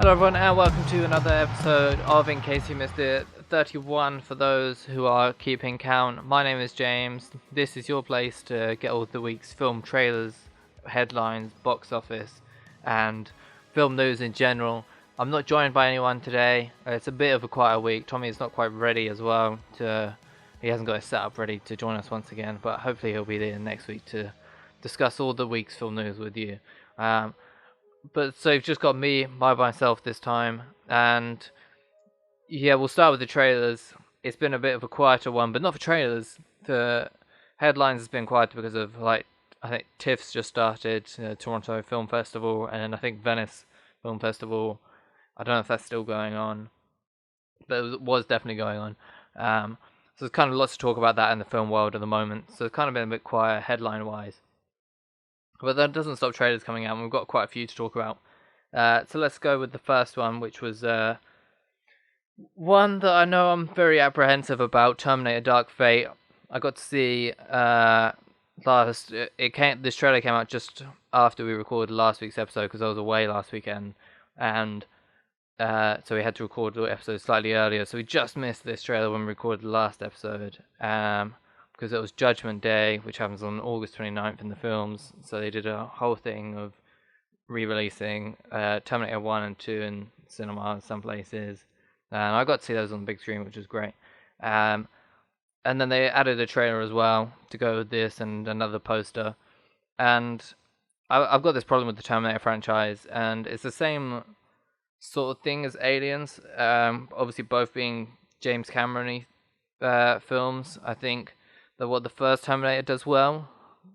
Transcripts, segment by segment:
Hello everyone and welcome to another episode of In Case You Missed It, 31 for those who are keeping count. My name is James. This is your place to get all the week's film trailers, headlines, box office and film news in general. I'm not joined by anyone today. It's a bit of a quiet week. Tommy is not quite ready as well. He hasn't got his setup ready to join us once again, but hopefully he'll be there next week to discuss all the week's film news with you. But so you've just got me by myself this time, and yeah, we'll start with the trailers. It's been a bit of a quieter one, but not for trailers. The headlines has been quieter because of I think TIFF's just started, Toronto Film Festival, and I think Venice Film Festival. I don't know if that's still going on, but it was definitely going on. So there's kind of lots to talk about that in the film world at the moment. So it's kind of been a bit quiet headline wise. But that doesn't stop trailers coming out, and we've got quite a few to talk about. So let's go with the first one, which was one that I know I'm very apprehensive about, Terminator Dark Fate. I got to see this trailer came out just after we recorded last week's episode, because I was away last weekend, and so we had to record the episode slightly earlier, so we just missed this trailer when we recorded the last episode. Because it was Judgment Day, which happens on August 29th in the films, so they did a whole thing of re-releasing Terminator 1 and 2 in cinema in some places, and I got to see those on the big screen, which was great. And then they added a trailer as well to go with this, and another poster. And I've got this problem with the Terminator franchise, and it's the same sort of thing as Aliens, obviously both being James Cameron-y films. I think that what the first Terminator does well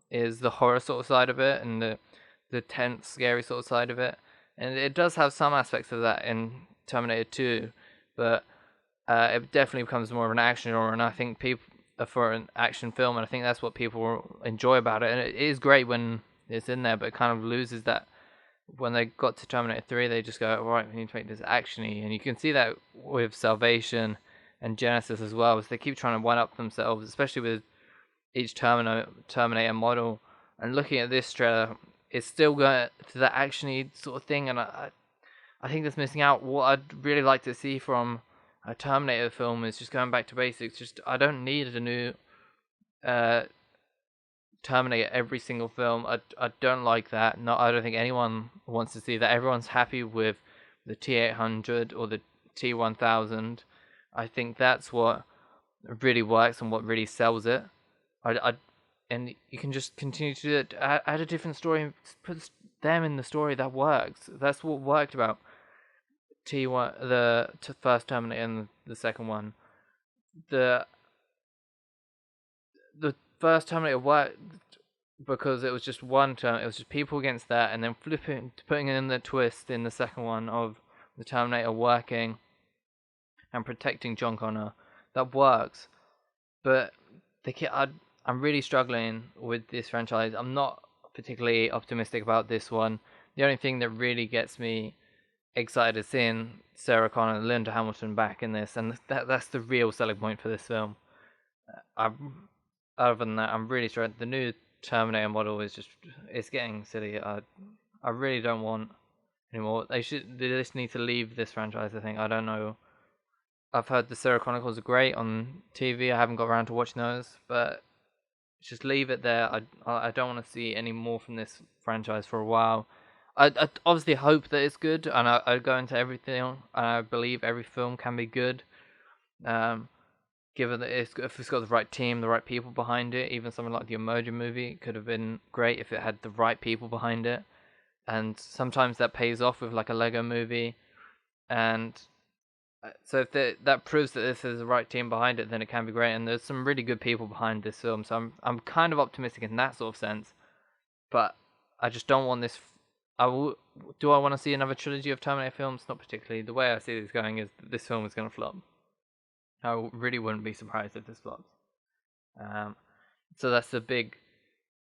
is the horror sort of side of it, and the tense, scary sort of side of it. And it does have some aspects of that in Terminator 2, but it definitely becomes more of an action genre, and I think people for an action film, and I think that's what people enjoy about it. And it is great when it's in there, but it kind of loses that. When they got to Terminator 3, they just go, right, we need to make this actiony, and you can see that with Salvation and Genesis as well, as they keep trying to one-up themselves, especially with each Terminator model. And looking at this trailer, it's still going to that actiony sort of thing, and I think that's missing out. What I'd really like to see from a Terminator film is just going back to basics. Just I don't need a new Terminator every single film. I don't like that. No, I don't think anyone wants to see that. Everyone's happy with the T800 or the T1000. I think that's what really works and what really sells it. And you can just continue to do it. Add a different story, put them in the story that works. That's what worked about T1, the first Terminator, and the second one. The first Terminator worked because it was just one Terminator. It was just people against that, and then putting in the twist in the second one of the Terminator working and protecting John Connor. That works, but I'm really struggling with this franchise. I'm not particularly optimistic about this one. The only thing that really gets me excited is seeing Sarah Connor and Linda Hamilton back in this, and that's the real selling point for this film. Other than that, I'm really sure the new Terminator model it's getting silly. I really don't want anymore. They just need to leave this franchise, I think. I don't know. I've heard the Sarah Chronicles are great on TV. I haven't got around to watching those, but just leave it there. I don't want to see any more from this franchise for a while. I obviously hope that it's good, and I go into everything, and I believe every film can be good. Given that if it's got the right team, the right people behind it, even something like the Emoji Movie could have been great if it had the right people behind it. And sometimes that pays off with like a Lego Movie, and so if that proves that this is the right team behind it, then it can be great. And there's some really good people behind this film, so I'm kind of optimistic in that sort of sense. But I just don't want this. Do I want to see another trilogy of Terminator films? Not particularly. The way I see this going is that this film is going to flop. I really wouldn't be surprised if this flops. So that's a big,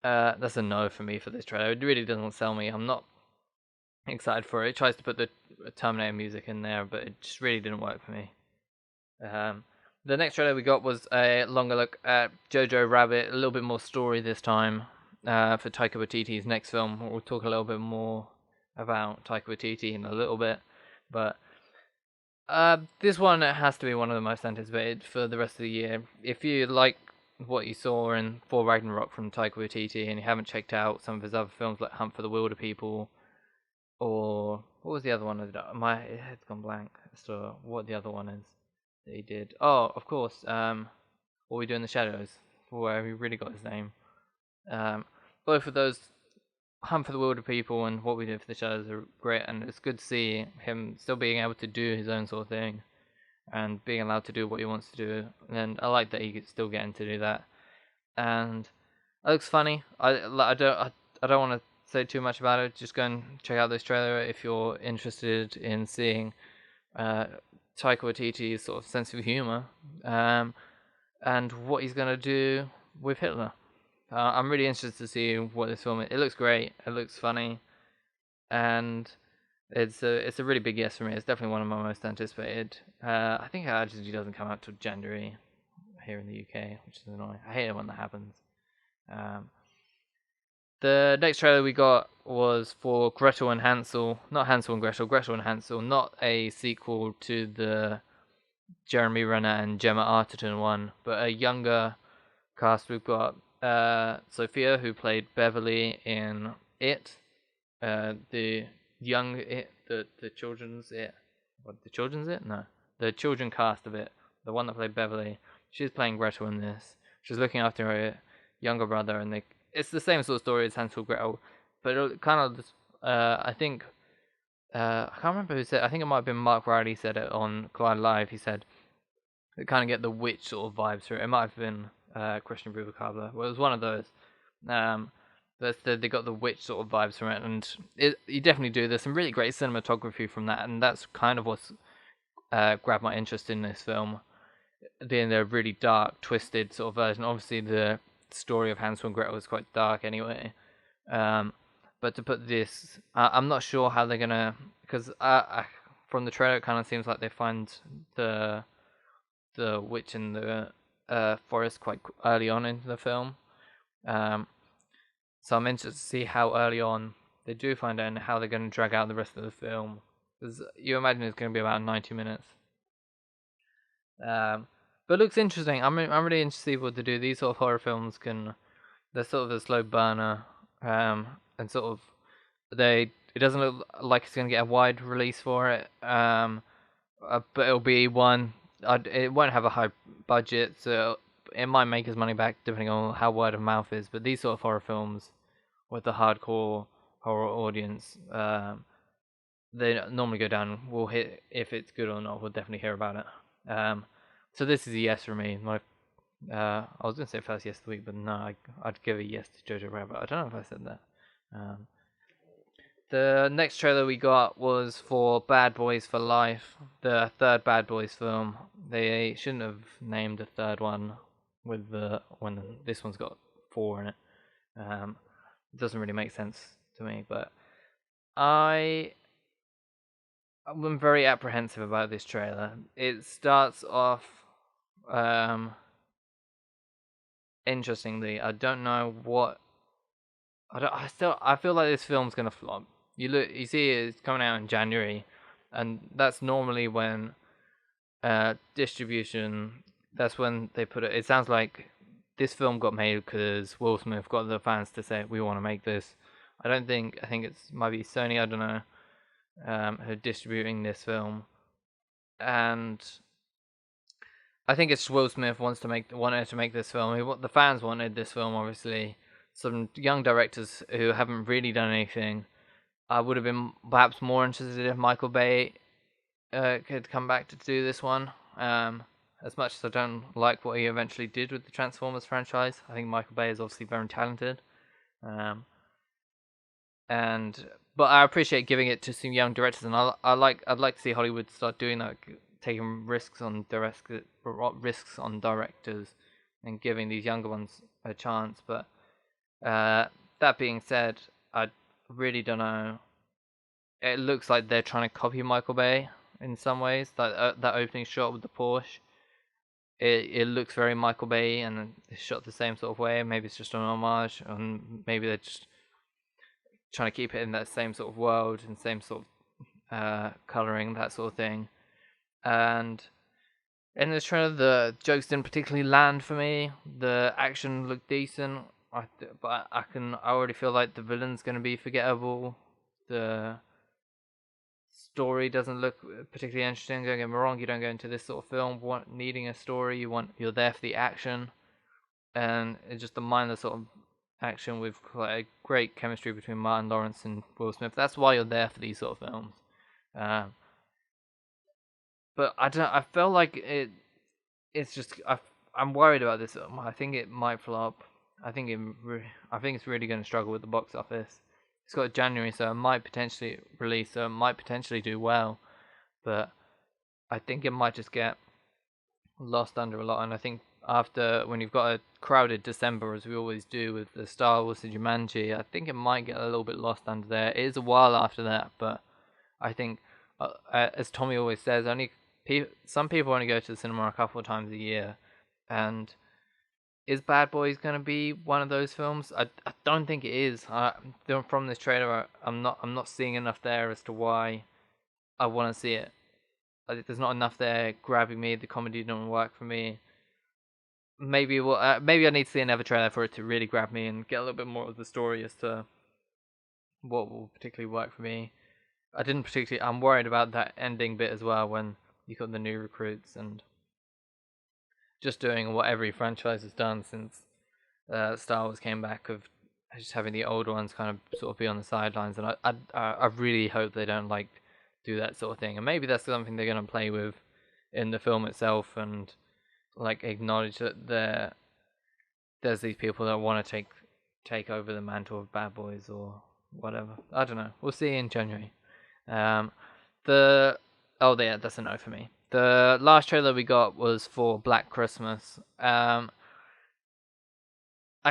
that's a no for me for this trailer. It really doesn't sell me. I'm not excited for it. It tries to put the Terminator music in there, but it just really didn't work for me. The next trailer we got was a longer look at Jojo Rabbit, a little bit more story this time for Taika Waititi's next film. We'll talk a little bit more about Taika Waititi in a little bit. But this one has to be one of the most anticipated for the rest of the year. If you like what you saw in Thor Ragnarok from Taika Waititi and you haven't checked out some of his other films like Hunt for the Wilder People, or what was the other one? My head's gone blank as to what the other one is that he did. Oh, of course, What We Do in the Shadows, where he really got his name. Both of those, Hunt for the Wilder People and What We Do for the Shadows, are great, and it's good to see him still being able to do his own sort of thing and being allowed to do what he wants to do. And I like that he's still getting to do that. And it looks funny. I don't want to say too much about it. Just go and check out this trailer if you're interested in seeing Taika Waititi's sort of sense of humor, and what he's gonna do with Hitler. I'm really interested to see what this film is. It looks great. It looks funny, and it's a really big yes for me. It's definitely one of my most anticipated. I think it actually doesn't come out till January here in the UK, which is annoying. I hate it when that happens. The next trailer we got was for Gretel and Hansel, not Hansel and Gretel, Gretel and Hansel, not a sequel to the Jeremy Renner and Gemma Arterton one, but a younger cast. We've got Sophia, who played Beverly in It, the young It, the children's It. What, the children's It? No. The children cast of It, the one that played Beverly. She's playing Gretel in this. She's looking after her younger brother, and it's the same sort of story as Hansel and Gretel, but it kind of, I think, I can't remember who said, I think it might have been Mark Riley said it on Collide Live. He said, they kind of get the witch sort of vibes through it. It might have been Christian Rubicabla. Well, it was one of those. They got the witch sort of vibes from it, and you definitely do. There's some really great cinematography from that, and that's kind of what's grabbed my interest in this film, being the really dark, twisted sort of version. Obviously, the story of Hansel and Gretel is quite dark anyway. But to put this, I'm not sure how they're gonna, because from the trailer it kind of seems like they find the witch in the forest quite early on in the film. So I'm interested to see how early on they do find it and how they're going to drag out the rest of the film. Because you imagine it's going to be about 90 minutes. But it looks interesting. I'm really interested to see what they do. These sort of horror films they're sort of a slow burner, and sort of it doesn't look like it's going to get a wide release for it. But it'll be one. It won't have a high budget, so it might make its money back depending on how word of mouth is. But these sort of horror films with the hardcore horror audience, they normally go down. We'll hit if it's good or not. We'll definitely hear about it. So this is a yes for me. I was gonna say first yes of the week, but no, I'd give a yes to Jojo Rabbit. I don't know if I said that. The next trailer we got was for Bad Boys for Life, the third Bad Boys film. They shouldn't have named a third one when this one's got 4 in it. It doesn't really make sense to me, but I'm very apprehensive about this trailer. It starts off interestingly. I don't know what. I feel like this film's gonna flop. You see it's coming out in January, and that's normally when distribution. That's when they put it. It sounds like this film got made because Will Smith got the fans to say we want to make this. I think it's might be Sony. I don't know, who are distributing this film, and I think it's Will Smith wanted to make this film. The fans wanted this film, obviously. Some young directors who haven't really done anything. I would have been perhaps more interested if Michael Bay could come back to do this one. As much as I don't like what he eventually did with the Transformers franchise, I think Michael Bay is obviously very talented. But I appreciate giving it to some young directors, and I'd like to see Hollywood start doing that, taking risks on directors and giving these younger ones a chance. But that being said, I really don't know. It looks like they're trying to copy Michael Bay in some ways. That opening shot with the Porsche, it looks very Michael Bay, and it's shot the same sort of way. Maybe it's just an homage, and maybe they're just trying to keep it in that same sort of world and same sort colouring, that sort of thing. And in this trailer, the jokes didn't particularly land for me. The action looked decent, but I already feel like the villain's going to be forgettable. The story doesn't look particularly interesting. Don't get me wrong, you don't go into this sort of film needing a story. You're there for the action, and it's just a mindless sort of action with quite a great chemistry between Martin Lawrence and Will Smith. That's why you're there for these sort of films. But I don't. I felt like it's just. I'm worried about this. I think it might flop. I think it's really going to struggle with the box office. It's got January, so it might potentially release. So it might potentially do well, but I think it might just get lost under a lot. And I think after when you've got a crowded December, as we always do with the Star Wars and Jumanji, I think it might get a little bit lost under there. It is a while after that, but I think, as Tommy always says, some people only go to the cinema a couple of times a year, and is Bad Boys going to be one of those films? I don't think it is. From this trailer, I'm not seeing enough there as to why I want to see it. There's not enough there grabbing me. The comedy don't work for me. Maybe maybe I need to see another trailer for it to really grab me and get a little bit more of the story as to what will particularly work for me. I'm worried about that ending bit as well when you got the new recruits and just doing what every franchise has done since Star Wars came back, of just having the old ones kind of sort of be on the sidelines. And I really hope they don't do that sort of thing. And maybe that's something they're going to play with in the film itself, and acknowledge that there's these people that want to take over the mantle of Bad Boys or whatever. I don't know. We'll see in January. That's a no for me. The last trailer we got was for Black Christmas. I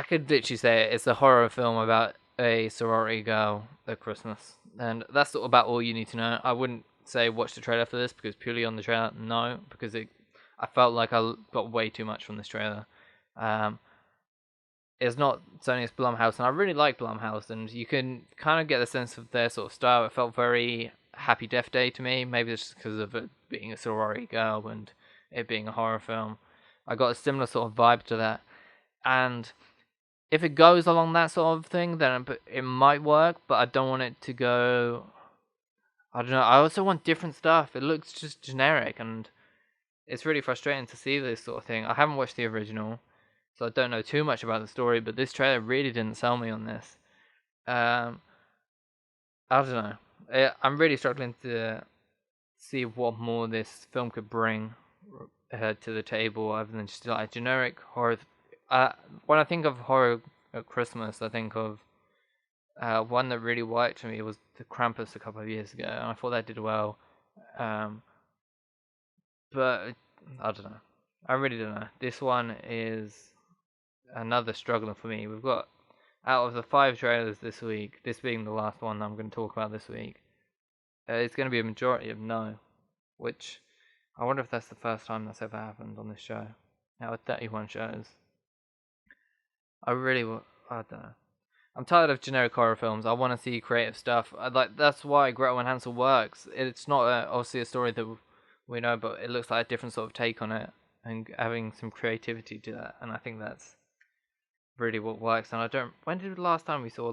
could literally say it's a horror film about a sorority girl at Christmas, and that's about all you need to know. I wouldn't say watch the trailer for this, because purely on the trailer, no, because I felt like I got way too much from this trailer. It's not Sony's Blumhouse, and I really like Blumhouse, and you can kind of get the sense of their sort of style. It felt very Happy Death Day to me. Maybe it's just because of it being a sorority girl and it being a horror film. I got a similar sort of vibe to that, and if it goes along that sort of thing, then it might work. But I don't want it to go. I don't know. I also want different stuff. It looks just generic, and it's really frustrating to see this sort of thing. I haven't watched the original, so I don't know too much about the story. But this trailer really didn't sell me on this. I don't know. I'm really struggling to see what more this film could bring to the table, other than just generic horror. When I think of horror at Christmas, I think of one that really worked for me was the Krampus a couple of years ago, and I thought that did well. But I don't know. I really don't know. This one is another struggle for me. We've got, out of the 5 trailers this week, this being the last one I'm going to talk about this week, it's going to be a majority of no, which I wonder if that's the first time that's ever happened on this show. Out of 31 shows. I don't know. I'm tired of generic horror films. I want to see creative stuff. That's why Gretel and Hansel works. It's not obviously a story that we know, but it looks like a different sort of take on it, and having some creativity to that. And I think that's really what works. And when did the last time we saw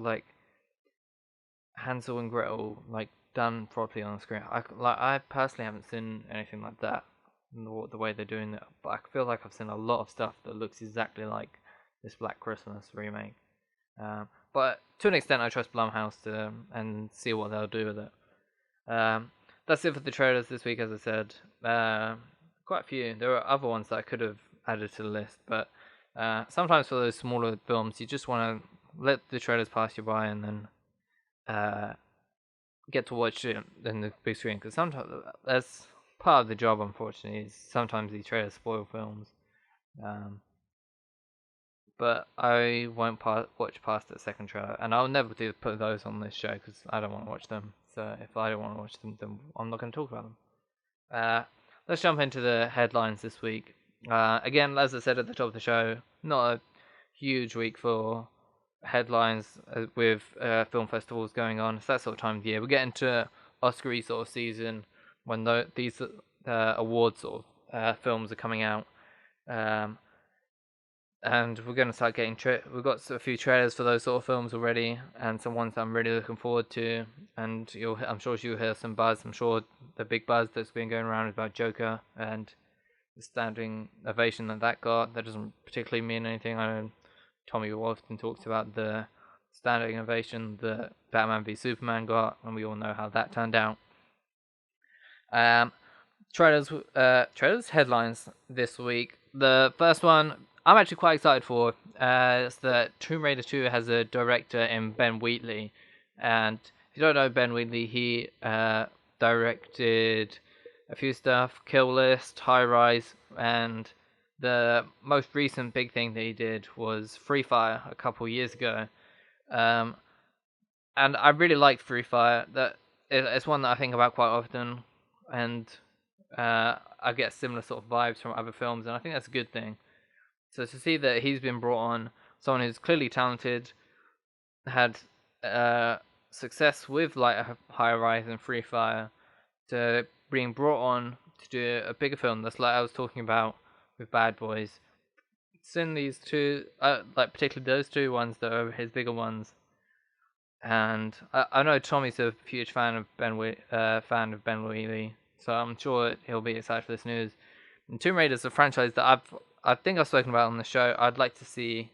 Hansel and Gretel done properly on the screen? I personally haven't seen anything like that, the way they're doing it. But I feel like I've seen a lot of stuff that looks exactly like this Black Christmas remake. But to an extent, I trust Blumhouse and see what they'll do with it. That's it for the trailers this week, as I said. Quite a few. There are other ones that I could have added to the list, but sometimes for those smaller films, you just want to let the trailers pass you by and then get to watch it in the big screen. Because sometimes that's part of the job, unfortunately. Is sometimes these trailers spoil films. But I won't watch past the second trailer, and I'll never put those on this show because I don't want to watch them. So if I don't want to watch them, then I'm not going to talk about them. Let's jump into the headlines this week. Again, as I said at the top of the show, not a huge week for headlines with film festivals going on. It's that sort of time of year. We're getting to Oscar-y sort of season when these awards sort of films are coming out. And we're going to start getting we've got a few trailers for those sort of films already, and some ones that I'm really looking forward to. And I'm sure you'll hear some buzz. I'm sure the big buzz that's been going around is about Joker and the standing ovation that got. That doesn't particularly mean anything. I know Tommy often talks about the standing ovation that Batman v Superman got, and we all know how that turned out. Trailers headlines this week. The first one I'm actually quite excited for. It's that Tomb Raider 2 has a director in Ben Wheatley, and if you don't know Ben Wheatley, he directed a few stuff: Kill List, High Rise, and the most recent big thing that he did was Free Fire a couple years ago. And I really liked Free Fire. It's one that I think about quite often, and I get similar sort of vibes from other films, and I think that's a good thing. So to see that he's been brought on, someone who's clearly talented, had success with like High Rise and Free Fire, to being brought on to do a bigger film that's like I was talking about with Bad Boys. Seeing these two, like particularly those two ones that are his bigger ones, and I know Tommy's a huge fan of Ben Wheatley, so I'm sure he'll be excited for this news. And Tomb Raider is a franchise that I think I've spoken about on the show. I'd like to see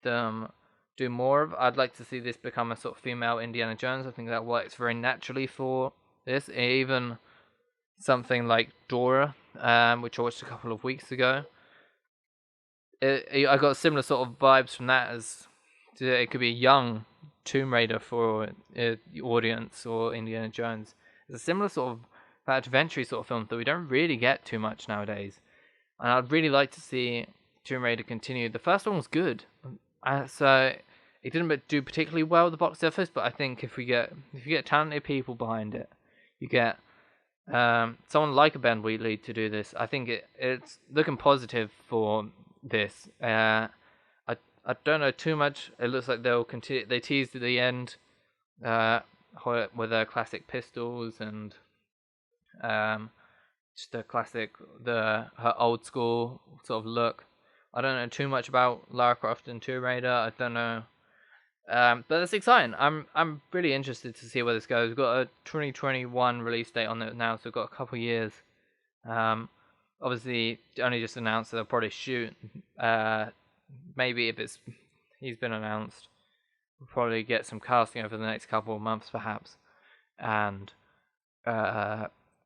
them do more of. I'd like to see this become a sort of female Indiana Jones. I think that works very naturally for this. Even something like Dora, which I watched a couple of weeks ago. I got similar sort of vibes from that, as it could be a young Tomb Raider for the audience, or Indiana Jones. It's a similar sort of adventure sort of film that we don't really get too much nowadays. And I'd really like to see Tomb Raider continue. The first one was good, so it didn't do particularly well at the box office. But I think if you get talented people behind it, you get someone like a Ben Wheatley to do this. I think it's looking positive for this. I don't know too much. It looks like they'll continue. They teased at the end with their classic pistols and just the classic, her old school sort of look. I don't know too much about Lara Croft and Tomb Raider. I don't know, but it's exciting. I'm really interested to see where this goes. We've got a 2021 release date on it now, so we've got a couple of years. Obviously, only just announced, so they'll probably shoot. Maybe if he's been announced, we'll probably get some casting over the next couple of months, perhaps, and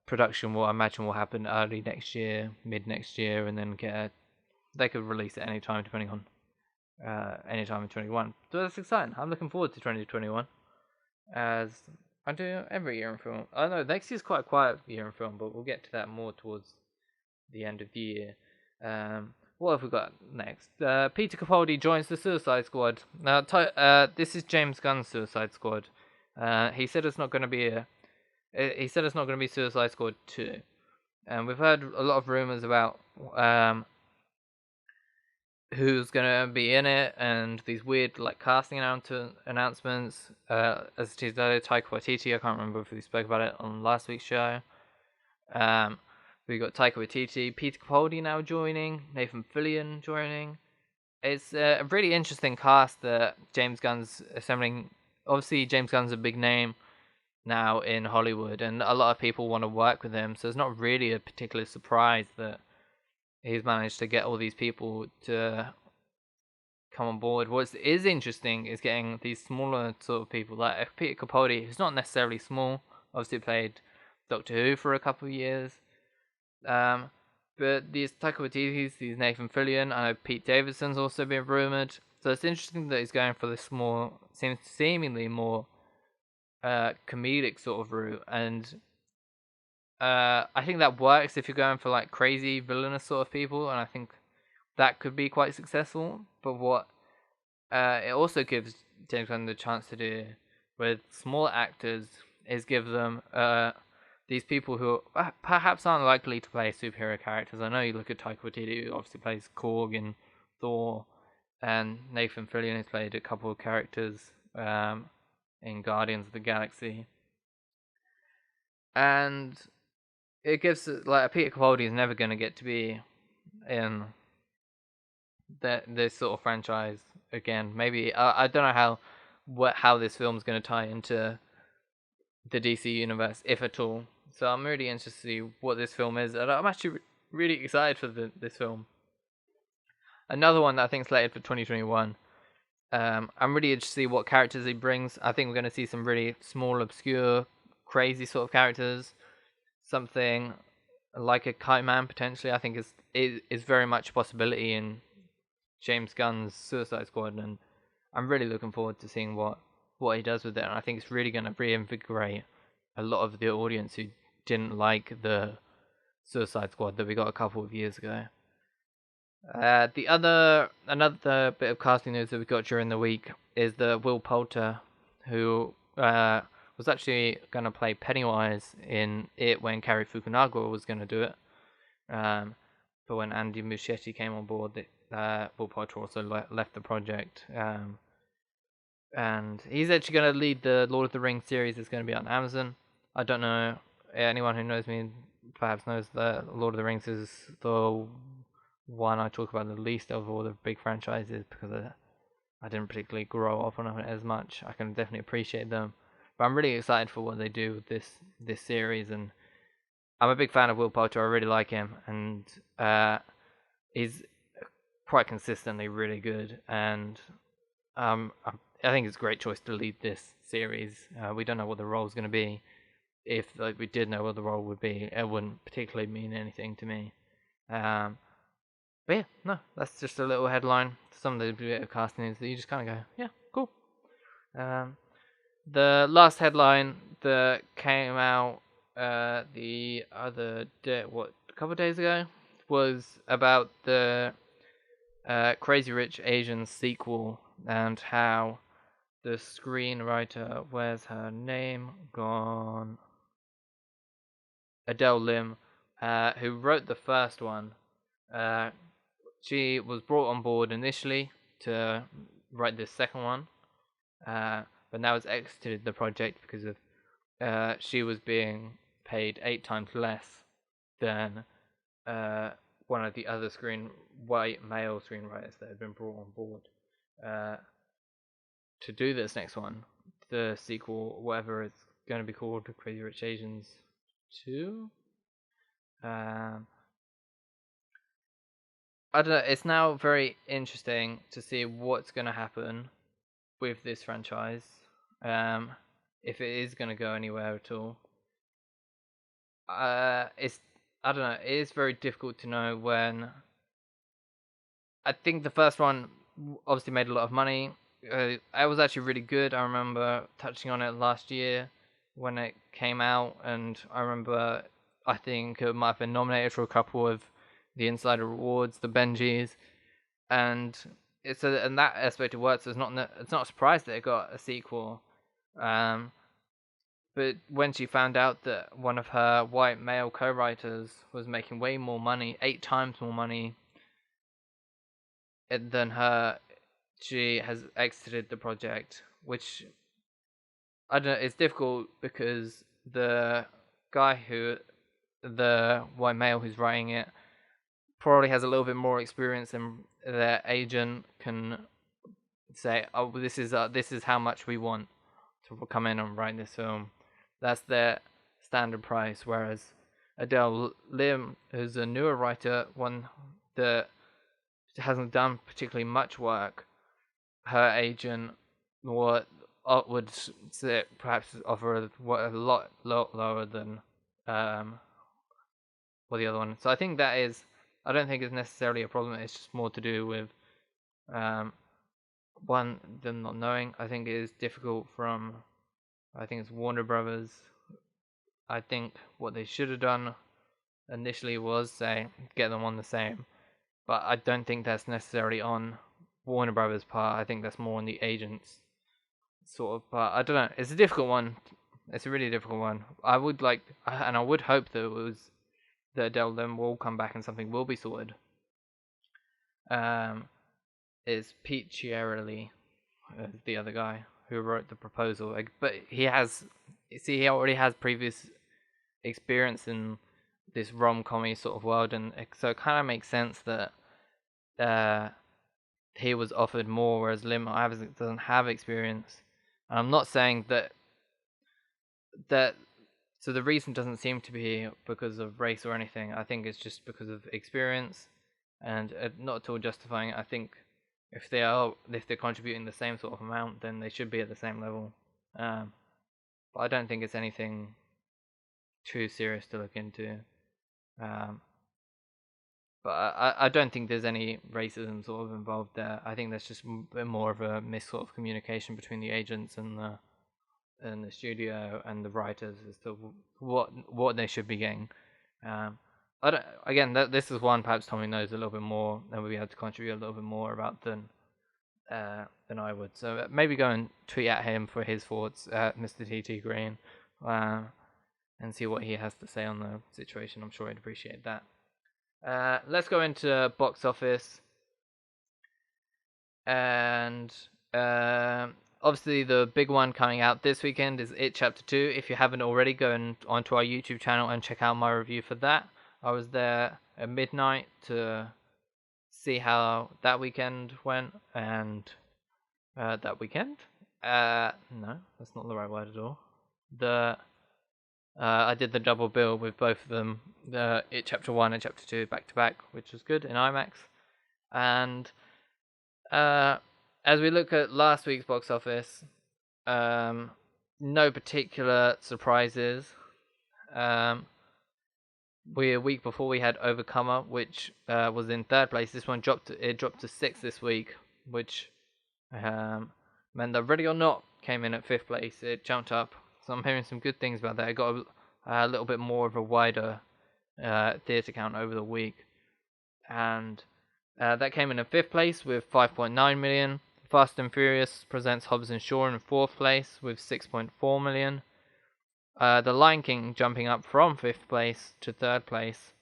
production I imagine will happen early next year, mid next year, and then they could release it anytime, depending on anytime in 2021. So that's exciting. I'm looking forward to 2021, as I do every year in film. I know next year's quite a quiet year in film, but we'll get to that more towards the end of the year. What have we got next? Peter Capaldi joins the Suicide Squad. Now, this is James Gunn's Suicide Squad. He said it's not going to be Suicide Squad 2. And we've heard a lot of rumors about who's going to be in it, and these weird like casting announcements. As it is though, Taika Waititi. I can't remember if we spoke about it on last week's show. We got Taika Waititi, Peter Capaldi now joining, Nathan Fillion joining. It's a really interesting cast that James Gunn's assembling. Obviously, James Gunn's a big name now in Hollywood, and a lot of people want to work with him, so it's not really a particular surprise that he's managed to get all these people to come on board. What is interesting is getting these smaller sort of people, like Peter Capaldi, who's not necessarily small, obviously played Doctor Who for a couple of years. But these Taika Waititi's, these Nathan Fillion, I know Pete Davidson's also been rumoured. So it's interesting that he's going for this seemingly more comedic sort of route, and I think that works if you're going for like crazy villainous sort of people, and I think that could be quite successful. But what it also gives James Gunn the chance to do with small actors is give them these people who perhaps aren't likely to play superhero characters. I know you look at Taika Waititi, who obviously plays Korg in Thor, and Nathan Fillion has played a couple of characters in Guardians of the Galaxy. and it gives like Peter Capaldi is never going to get to be in this sort of franchise again. Maybe I don't know how this film's going to tie into the DC universe, if at all. So I'm really interested to see what this film is, and I'm actually really excited for this film. Another one that I think is slated for 2021. I'm really interested to see what characters he brings. I think we're going to see some really small, obscure, crazy sort of characters. Something like a Kite Man potentially. I think is very much a possibility in James Gunn's Suicide Squad, and I'm really looking forward to seeing what he does with it. And I think it's really going to reinvigorate a lot of the audience who didn't like the Suicide Squad that we got a couple of years ago. Another bit of casting news that we got during the week is that Will Poulter, who was actually going to play Pennywise in it when Cary Fukunaga was going to do it, but when Andy Muschietti came on board, Will Poulter also left the project, and he's actually going to lead the Lord of the Rings series that's going to be on Amazon. I don't know, anyone who knows me perhaps knows that Lord of the Rings is the one I talk about the least of all the big franchises, because I didn't particularly grow up on it as much. I can definitely appreciate them, but I'm really excited for what they do with this series, and I'm a big fan of Will Poulter. I really like him, and he's quite consistently really good, and I think it's a great choice to lead this series. We don't know what the role is going to be. If we did know what the role would be, it wouldn't particularly mean anything to me. But yeah, no, that's just a little headline. Some of the bit of casting is that you just kind of go, yeah, cool. The last headline that came out the other day, a couple of days ago, was about the Crazy Rich Asians sequel and how the screenwriter, where's her name gone? Adele Lim, who wrote the first one. She was brought on board initially to write this second one, but now has exited the project because of she was being paid 8 times less than one of the other white male screenwriters that had been brought on board to do this next one, the sequel, whatever it's going to be called, Crazy Rich Asians 2. I don't know. It's now very interesting to see what's going to happen with this franchise, if it is going to go anywhere at all. It's I don't know. It is very difficult to know when. I think the first one obviously made a lot of money. It was actually really good. I remember touching on it last year when it came out, and I remember I think it might have been nominated for a couple of the Insider Awards, the Benjis, and in that aspect it works. It's not a surprise that it got a sequel, but when she found out that one of her white male co-writers was making way more money, 8 times more money than her, she has exited the project, which I don't know. It's difficult because the white male who's writing it, probably has a little bit more experience, and their agent can say, "Oh, this is how much we want to come in and write this film." That's their standard price. Whereas Adele Lim, who's a newer writer, one that hasn't done particularly much work, her agent would say, perhaps offer a lot lower than the other one. So I think that is. I don't think it's necessarily a problem. It's just more to do with one, them not knowing. I think it is difficult from. I think it's Warner Brothers. I think what they should have done initially was say get them on the same, but I don't think that's necessarily on Warner Brothers' part. I think that's more on the agents sort of part. I don't know. It's a difficult one. It's a really difficult one. I would hope that it was that Adele then will come back and something will be sorted. Is Pete Chiarelli, the other guy who wrote the proposal, but he already has previous experience in this rom-commy sort of world, and so it kind of makes sense that he was offered more, whereas Lim doesn't have experience. And I'm not saying that so the reason doesn't seem to be because of race or anything. I think it's just because of experience, and not at all justifying it. I think if they're contributing the same sort of amount, then they should be at the same level. But I don't think it's anything too serious to look into. But I don't think there's any racism sort of involved there. I think there's just more of a miss sort of communication between the agents and the studio and the writers as to what they should be getting. This is one perhaps Tommy knows a little bit more and will be able to contribute a little bit more about than I would. So maybe go and tweet at him for his thoughts at Mr. TT Green, and see what he has to say on the situation. I'm sure he'd appreciate that. Let's go into box office, and obviously the big one coming out this weekend is It Chapter 2. If you haven't already, go onto our YouTube channel and check out my review for that. I was there at midnight to see how that weekend went, and that weekend? No, that's not the right word at all. I did the double bill with both of them, the It Chapter 1 and Chapter 2 back to back, which was good in IMAX. And as we look at last week's box office, no particular surprises. A week before we had Overcomer, which was in third place. This one dropped to 6th this week, which meant that Ready or Not came in at 5th place. It jumped up. So I'm hearing some good things about that. It got a little bit more of a wider theatre count over the week. And that came in at 5th place with 5.9 million. Fast and Furious presents Hobbs and Shaw in 4th place with 6.4 million. The Lion King jumping up from 5th place to 3rd place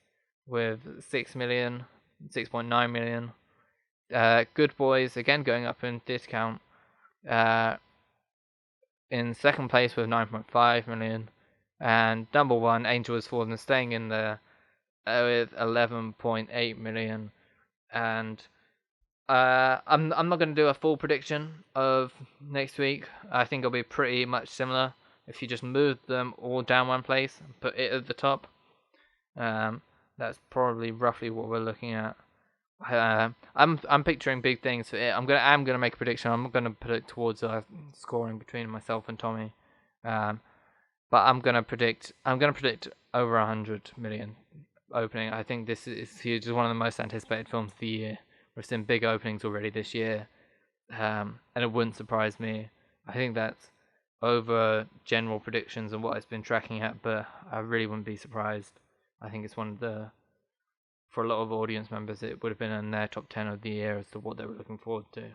with 6.9 million. Good Boys again going up in theatre count. In 2nd place with 9.5 million, and number 1, Angel Has Fallen, staying in there with 11.8 million. And I'm not going to do a full prediction of next week. I think it'll be pretty much similar. If you just move them all down one place and put it at the top, that's probably roughly what we're looking at. I'm picturing big things for it. I'm gonna make a prediction. I'm gonna put it towards scoring between myself and Tommy, but I'm gonna predict over 100 million opening. I think this is huge. It's one of the most anticipated films of the year. We've seen big openings already this year, and it wouldn't surprise me. I think that's over general predictions and what it's been tracking at, but I really wouldn't be surprised. I think it's one of the, for a lot of audience members, it would have been in their top 10 of the year as to what they were looking forward to.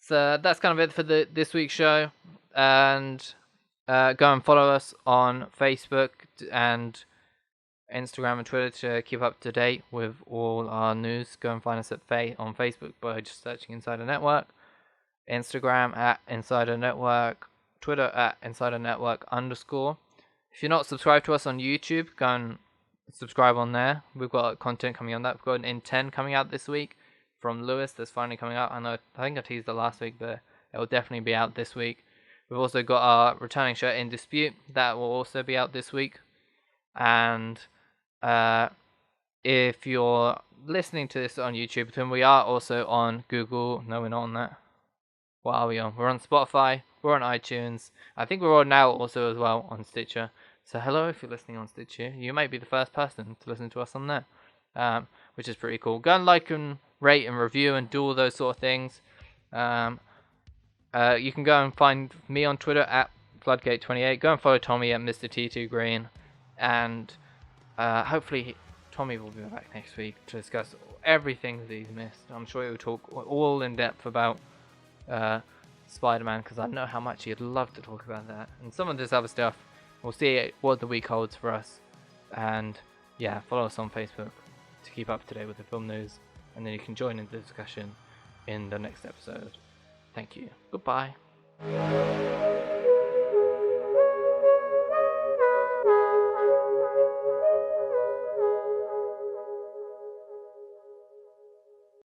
So that's kind of it for this week's show. And go and follow us on Facebook and Instagram and Twitter to keep up to date with all our news. Go and find us on Facebook by just searching Insider Network. Instagram at Insider Network. Twitter at Insider Network _. If you're not subscribed to us on YouTube, go and subscribe on there. We've got content coming on that. We've got an In 10 coming out this week from Lewis that's finally coming out. I think I teased it last week, but it will definitely be out this week. We've also got our returning show In Dispute that will also be out this week. And if you're listening to this on YouTube, then we are also on Google. No, we're not on that. What are we on? We're on Spotify. We're on iTunes. I think we're on now also as well on Stitcher. So hello if you're listening on Stitcher. You might be the first person to listen to us on there, which is pretty cool. Go and like and rate and review and do all those sort of things. You can go and find me on Twitter at Floodgate28. Go and follow Tommy at Mr. T2 Green. And hopefully Tommy will be back next week to discuss everything that he's missed. I'm sure he will talk all in depth about Spider-Man, because I know how much he'd love to talk about that. And some of this other stuff, we'll see what the week holds for us. And yeah, follow us on Facebook to keep up to date with the film news. And then you can join in the discussion in the next episode. Thank you. Goodbye.